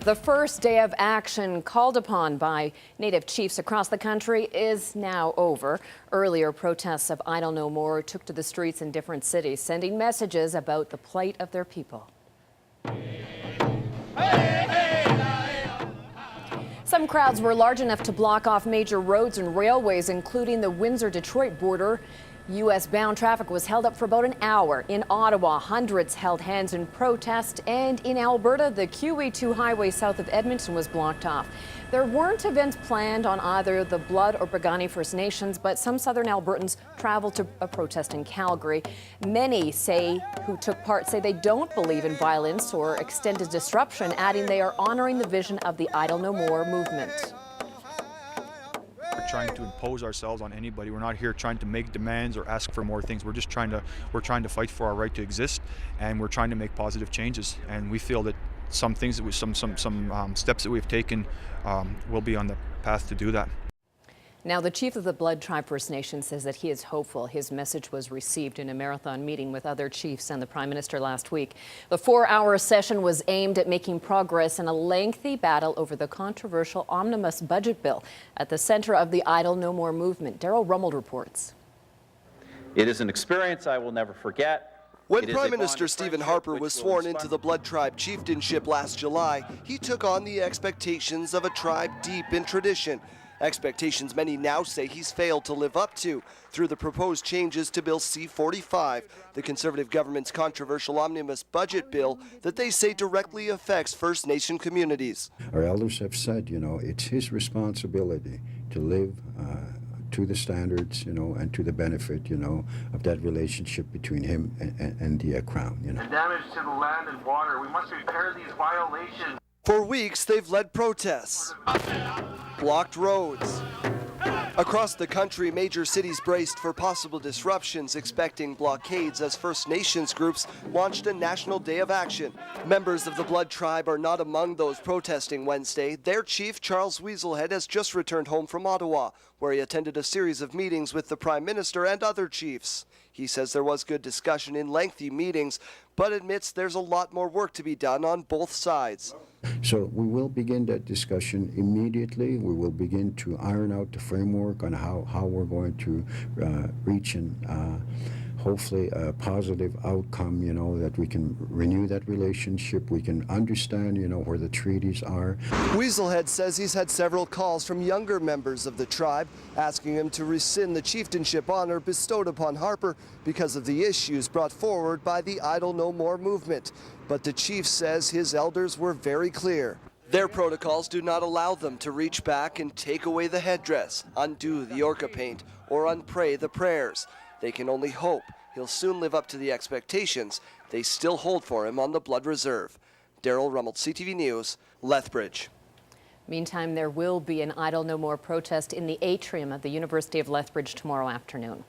The first day of action called upon by Native chiefs across the country is now over. Earlier, protests of Idle No More took to the streets in different cities, sending messages about the plight of their people. Some crowds were large enough to block off major roads and railways, including the Windsor-Detroit border. U.S.-bound traffic was held up for about an hour. In Ottawa, hundreds held hands in protest, and in Alberta, the QE2 highway south of Edmonton was blocked off. There weren't events planned on either the Blood or Piikani First Nations, but some southern Albertans traveled to a protest in Calgary. Many who took part say they don't believe in violence or extended disruption, adding they are honoring the vision of the Idle No More movement. We're trying to impose ourselves on anybody. We're not here trying to make demands or ask for more things. We're just trying to fight for our right to exist, and we're trying to make positive changes. And we feel that some things that some steps that we've taken will be on the path to do that. Now, the chief of the Blood Tribe First Nation says that he is hopeful. His message was received in a marathon meeting with other chiefs and the Prime Minister last week. The 4-hour session was aimed at making progress in a lengthy battle over the controversial omnibus budget bill at the center of the Idle No More movement. Darryl Rummel reports. It is an experience I will never forget. When Prime Minister Stephen Harper was sworn into the Blood Tribe chieftainship last July, he took on the expectations of a tribe deep in tradition. Expectations many now say he's failed to live up to through the proposed changes to Bill C-45, the Conservative government's controversial omnibus budget bill that they say directly affects First Nation communities. Our elders have said, it's his responsibility to live to the standards, and to the benefit, of that relationship between him and the Crown. The damage to the land and water, we must repair these violations. For weeks, they've led protests, blocked roads. Across the country, major cities braced for possible disruptions, expecting blockades as First Nations groups launched a national day of action. Members of the Blood Tribe are not among those protesting Wednesday. Their chief, Charles Weaselhead, has just returned home from Ottawa, where he attended a series of meetings with the Prime Minister and other chiefs. He says there was good discussion in lengthy meetings, but admits there's a lot more work to be done on both sides. So we will begin that discussion immediately. We will begin to iron out the framework on how we're going to reach and hopefully a positive outcome, that we can renew that relationship. We can understand, where the treaties are. Weaselhead says he's had several calls from younger members of the tribe asking him to rescind the chieftainship honor bestowed upon Harper because of the issues brought forward by the Idle No More movement. But the chief says his elders were very clear. Their protocols do not allow them to reach back and take away the headdress, undo the orca paint, or unpray the prayers. They can only hope he'll soon live up to the expectations they still hold for him on the Blood Reserve. Darryl Rummel, CTV News, Lethbridge. Meantime, there will be an Idle No More protest in the atrium of the University of Lethbridge tomorrow afternoon.